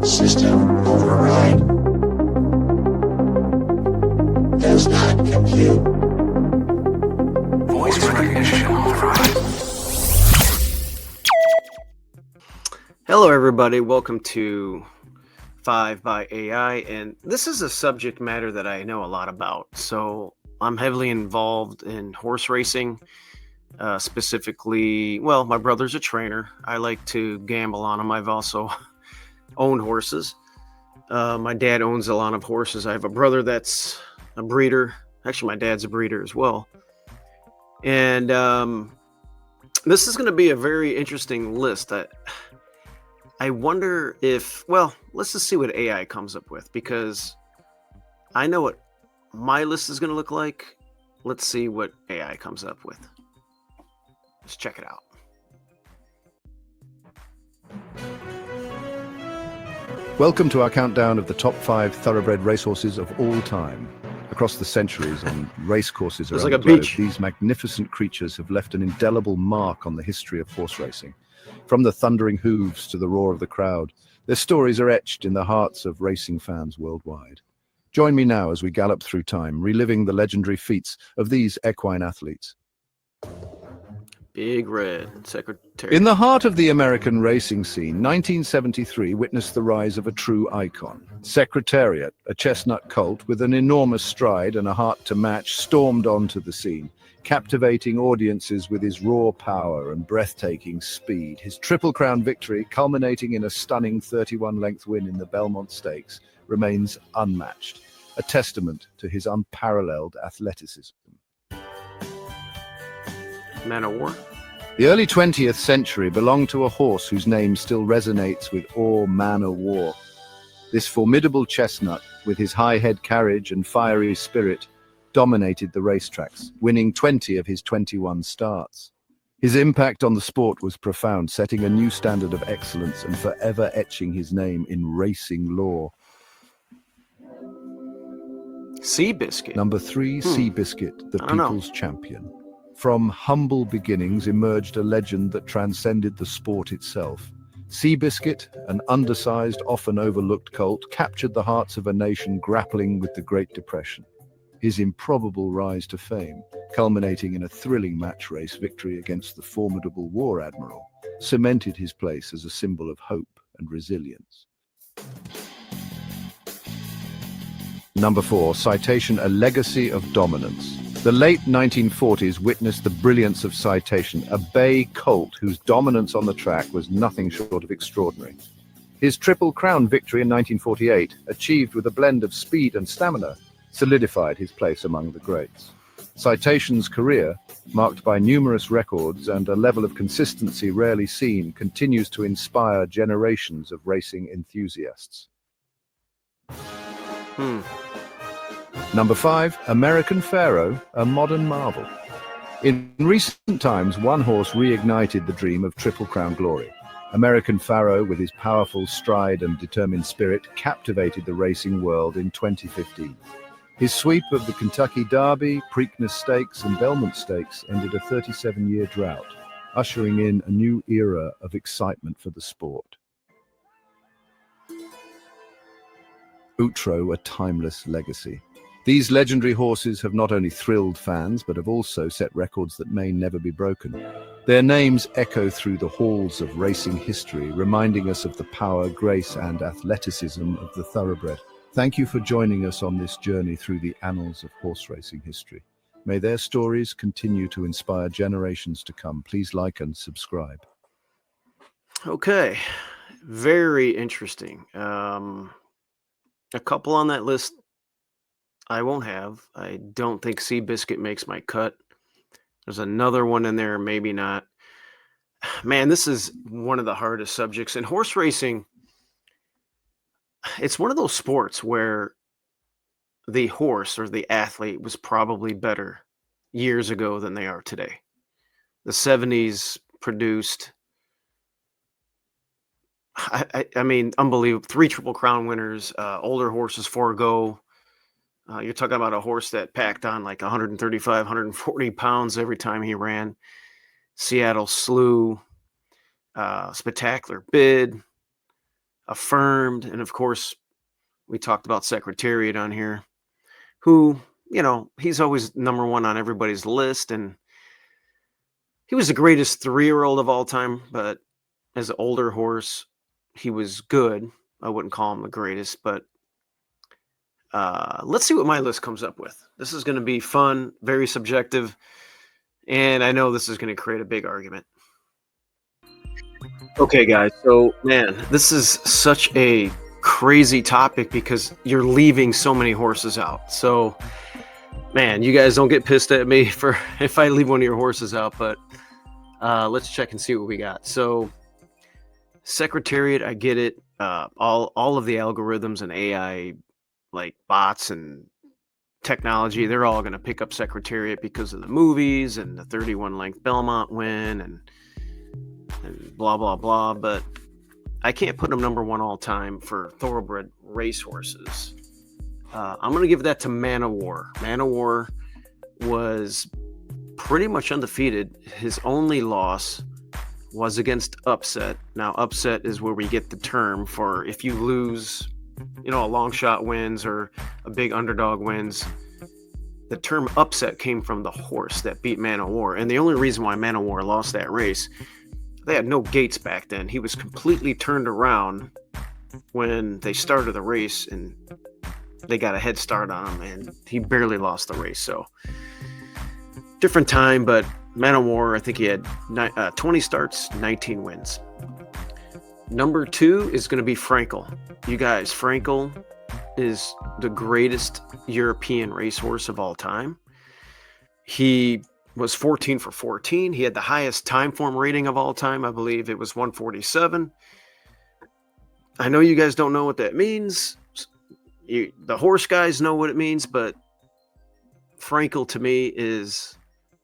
System override. Does not compute. Voice recognition authorized. Hello, everybody. Welcome to 5 by AI, and this is a subject matter that I know a lot about. So I'm heavily involved in horse racing, specifically. Well, my brother's a trainer. I like to gamble on them. I've also owned horses. My dad owns a lot of horses. I have a brother that's a breeder. Actually, my dad's a breeder as well. And this is going to be a very interesting list. I wonder if, well, let's just see what AI comes up with, because I know what my list is going to look like. Let's see what AI comes up with. Let's check it out. Welcome to our countdown of the top 5 thoroughbred racehorses of all time. Across the centuries on racecourses around like the a globe, beach. these magnificent creatures have left an indelible mark on the history of horse racing. From the thundering hooves to the roar of the crowd, their stories are etched in the hearts of racing fans worldwide. Join me now as we gallop through time, reliving the legendary feats of these equine athletes. Big Red Secretary. In the heart of the American racing scene, 1973 witnessed the rise of a true icon. Secretariat, a chestnut colt with an enormous stride and a heart to match, stormed onto the scene, captivating audiences with his raw power and breathtaking speed. His Triple Crown victory, culminating in a stunning 31-length win in the Belmont Stakes, remains unmatched, a testament to his unparalleled athleticism. Man of War. The early 20th century belonged to a horse whose name still resonates with all man o' war. This formidable chestnut, with his high head carriage and fiery spirit, dominated the racetracks, winning 20 of his 21 starts. His impact on the sport was profound, setting a new standard of excellence and forever etching his name in racing lore. Seabiscuit. Number 3, Seabiscuit, the I don't know. people's champion. From humble beginnings emerged a legend that transcended the sport itself. Seabiscuit, an undersized, often overlooked colt, captured the hearts of a nation grappling with the Great Depression. His improbable rise to fame, culminating in a thrilling match race victory against the formidable war admiral, cemented his place as a symbol of hope and resilience. Number 4, Citation, a legacy of dominance. The late 1940s witnessed the brilliance of Citation, a bay colt whose dominance on the track was nothing short of extraordinary. His Triple Crown victory in 1948, achieved with a blend of speed and stamina, solidified his place among the greats. Citation's career, marked by numerous records and a level of consistency rarely seen, continues to inspire generations of racing enthusiasts. Number 5, American Pharaoh, a modern marvel. In recent times, one horse reignited the dream of Triple Crown glory. American Pharaoh, with his powerful stride and determined spirit, captivated the racing world in 2015. His sweep of the Kentucky Derby, Preakness Stakes and Belmont Stakes ended a 37-year drought, ushering in a new era of excitement for the sport. Outro, a timeless legacy. These legendary horses have not only thrilled fans, but have also set records that may never be broken. Their names echo through the halls of racing history, reminding us of the power, grace, and athleticism of the thoroughbred. Thank you for joining us on this journey through the annals of horse racing history. May their stories continue to inspire generations to come. Please like and subscribe. Okay. Very interesting. A couple on that list I won't have. I don't think Seabiscuit makes my cut. There's another one in there, maybe not. Man, this is one of the hardest subjects. In horse racing, it's one of those sports where the horse or the athlete was probably better years ago than they are today. The 70s produced, I mean, unbelievable. 3 Triple Crown winners, older horses forego. You're talking about a horse that packed on like 135, 140 pounds every time he ran. Seattle Slew. Spectacular Bid, Affirmed, and of course, we talked about Secretariat on here, who, he's always number one on everybody's list. And he was the greatest 3-year-old of all time, but as an older horse, he was good. I wouldn't call him the greatest, but let's see what my list comes up with. This is going to be fun, very subjective, and I know this is going to create a big argument. Okay, guys, so man, this is such a crazy topic because you're leaving so many horses out. So, man, you guys don't get pissed at me for if I leave one of your horses out, but let's check and see what we got. So, Secretariat, I get it. All of the algorithms and AI, like bots and technology, they're all going to pick up Secretariat because of the movies and the 31 length Belmont win and blah blah blah. But I can't put him number one all time for thoroughbred racehorses. I'm going to give that to Man o' War. Man o' War was pretty much undefeated. His only loss was against Upset. Now, Upset is where we get the term for if you lose, a long shot wins or a big underdog wins. The term upset came from the horse that beat Man o' War. And the only reason why Man o' War lost that race, they had no gates back then. He was completely turned around when they started the race, and they got a head start on him, and he barely lost the race. So, different time, but Man o' War, I think he had 20 starts, 19 wins. Number 2 is going to be Frankel. You guys, Frankel is the greatest European racehorse of all time. He was 14 for 14. He had the highest time form rating of all time. I believe it was 147. I know you guys don't know what that means. The horse guys know what it means, but Frankel to me is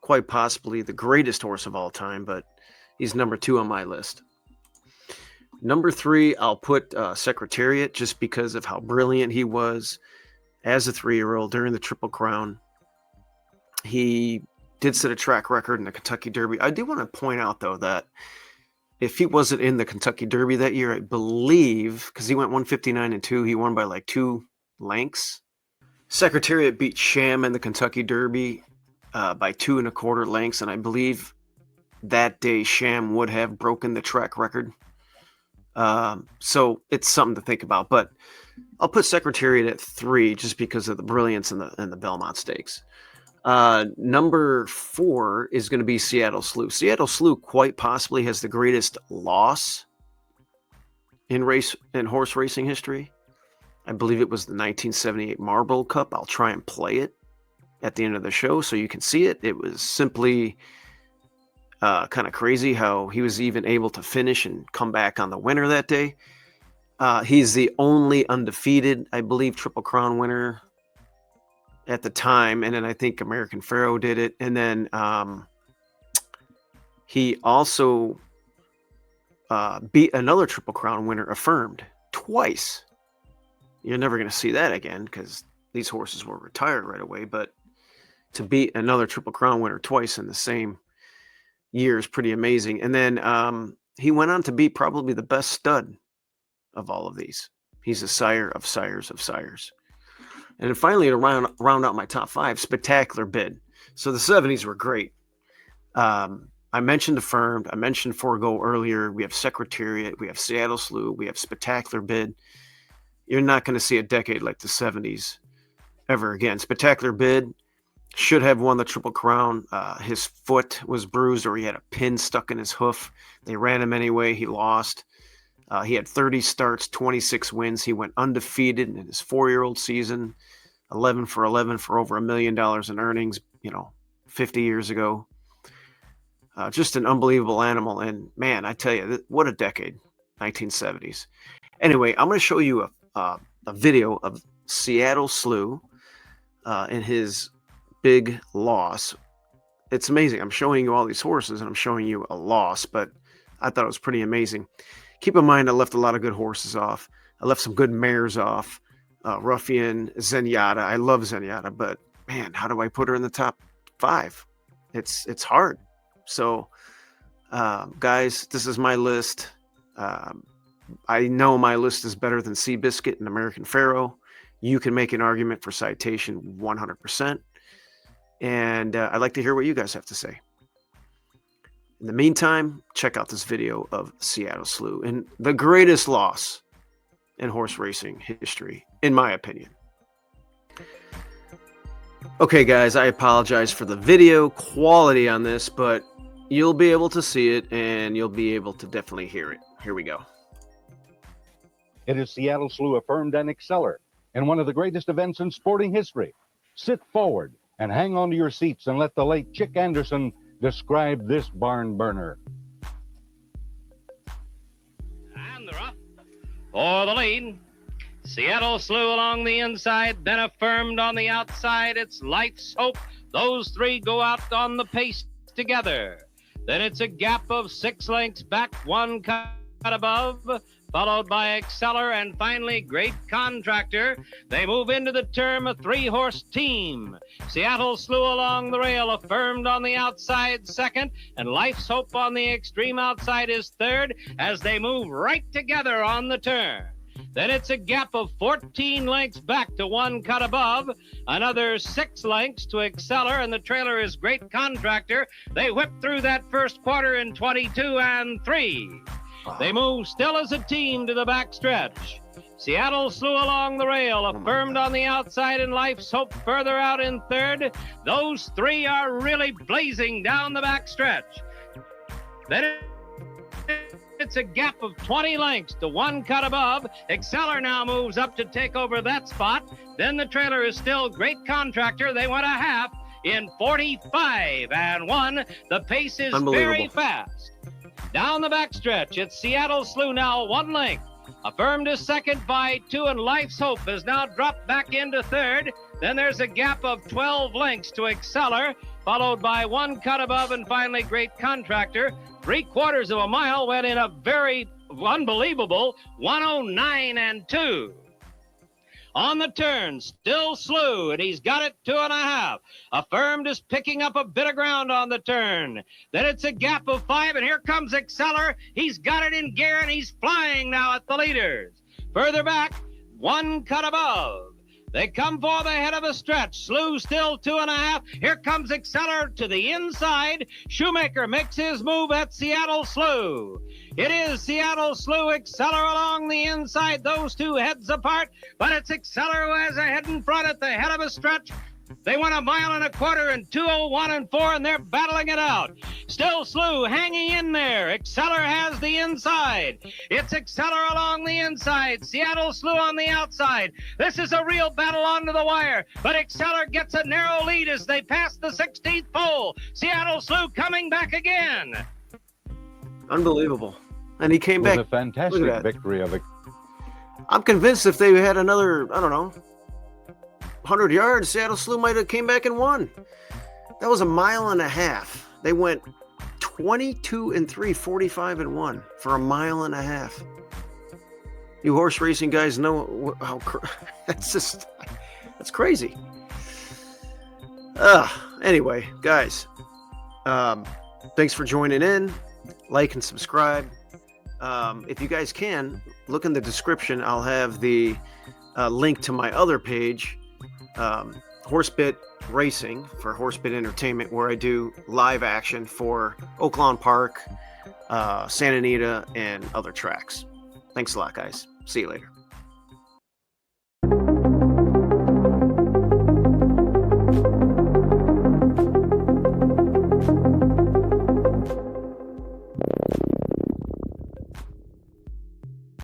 quite possibly the greatest horse of all time, but he's number 2 on my list. Number 3, I'll put Secretariat just because of how brilliant he was as a 3-year-old during the Triple Crown. He did set a track record in the Kentucky Derby. I do want to point out, though, that if he wasn't in the Kentucky Derby that year, I believe, because he went 159-2, he won by like 2 lengths. Secretariat beat Sham in the Kentucky Derby by 2 1/4 lengths, and I believe that day Sham would have broken the track record. So it's something to think about, but I'll put Secretariat at 3 just because of the brilliance in the Belmont Stakes. Number 4 is going to be Seattle Slew. Seattle Slew quite possibly has the greatest loss in horse racing history. I believe it was the 1978 Marlboro Cup. I'll try and play it at the end of the show so you can see it. It was simply kind of crazy how he was even able to finish and come back on the winner that day. He's the only undefeated, I believe, Triple Crown winner at the time. And then I think American Pharoah did it. And then he also beat another Triple Crown winner, Affirmed, twice. You're never going to see that again because these horses were retired right away. But to beat another Triple Crown winner twice in the same year is pretty amazing. And then he went on to be probably the best stud of all of these. He's a sire of sires of sires. And then finally, to round out my top 5, Spectacular Bid. So the 70s were great. I mentioned Affirmed. I mentioned Forgo earlier. We have Secretariat. We have Seattle Slew. We have Spectacular Bid. You're not going to see a decade like the 70s ever again. Spectacular Bid should have won the Triple Crown. His foot was bruised, or he had a pin stuck in his hoof. They ran him anyway. He lost. He had 30 starts, 26 wins. He went undefeated in his 4-year-old season, 11 for 11 for over $1 million in earnings, 50 years ago. Just an unbelievable animal. And man, I tell you, what a decade, 1970s. Anyway, I'm going to show you a video of Seattle Slew in his big loss. It's amazing. I'm showing you all these horses and I'm showing you a loss, but I thought it was pretty amazing. Keep in mind, I left a lot of good horses off. I left some good mares off. Ruffian, Zenyatta. I love Zenyatta, but man, how do I put her in the top 5? It's hard. So Guys, this is my list. I know my list is better than Seabiscuit and American Pharaoh. You can make an argument for Citation 100%. And I'd like to hear what you guys have to say. In the meantime, check out this video of Seattle Slew and the greatest loss in horse racing history, in my opinion. Okay, guys, I apologize for the video quality on this, but you'll be able to see it and you'll be able to definitely hear it. Here we go. It is Seattle Slew affirmed and exceller in one of the greatest events in sporting history. Sit forward and hang on to your seats and let the late Chick Anderson describe this barn burner. And they're up for the lead. Seattle Slew along the inside, then affirmed on the outside. It's Life's Hope. Those three go out on the pace together. Then it's a gap of 6 lengths back, 1 cut above, followed by Exceller and finally Great Contractor. They move into the turn, a 3-horse team. Seattle Slew along the rail, affirmed on the outside second, and Life's Hope on the extreme outside is third as they move right together on the turn. Then it's a gap of 14 lengths back to 1 cut above, another 6 lengths to Exceller, and the trailer is Great Contractor. They whip through that first quarter in 22 and 3. They move still as a team to the backstretch. Seattle Slew along the rail, affirmed on the outside, and Life's Hope further out in third. Those three are really blazing down the backstretch. Then it's a gap of 20 lengths to 1 cut above. Exceller now moves up to take over that spot. Then the trailer is still Great Contractor. They went a half in 45 and 1. The pace is very fast. Down the backstretch, it's Seattle Slew now 1 length. Affirmed is second by 2, and Life's Hope has now dropped back into third. Then there's a gap of 12 lengths to Exceller, followed by 1 cut above, and finally Great Contractor. 3/4 of a mile went in a very unbelievable 109 and 2. On the turn, still Slew, and he's got it 2.5. Affirmed is picking up a bit of ground on the turn. Then it's a gap of 5, and here comes Exceller. He's got it in gear, and he's flying now at the leaders. Further back, 1 cut above. They come for the head of a stretch. Slew still 2.5. Here comes Exceller to the inside. Shoemaker makes his move at Seattle Slew. It is Seattle Slew, Exceller along the inside. Those two heads apart, but it's Exceller who has a head in front at the head of a stretch. They went 1.25 miles in 2:01 and 4, and they're battling it out. Still Slew hanging in there. Exceller has the inside. It's Exceller along the inside. Seattle Slew on the outside. This is a real battle onto the wire, but Exceller gets a narrow lead as they pass the 16th pole. Seattle Slew coming back again. Unbelievable. And he came It was back. a fantastic victory of it. I'm convinced if they had another, 100 yards, Seattle Slew might have came back and won. That was 1.5 miles. They went 22 and 3, 45 and 1 for 1.5 miles. You horse racing guys know how that's crazy. Anyway, guys, thanks for joining in. Like and subscribe. If you guys can, look in the description. I'll have the link to my other page, Horsebit Racing for Horsebit Entertainment, where I do live action for Oaklawn Park, Santa Anita, and other tracks. Thanks a lot, guys. See you later.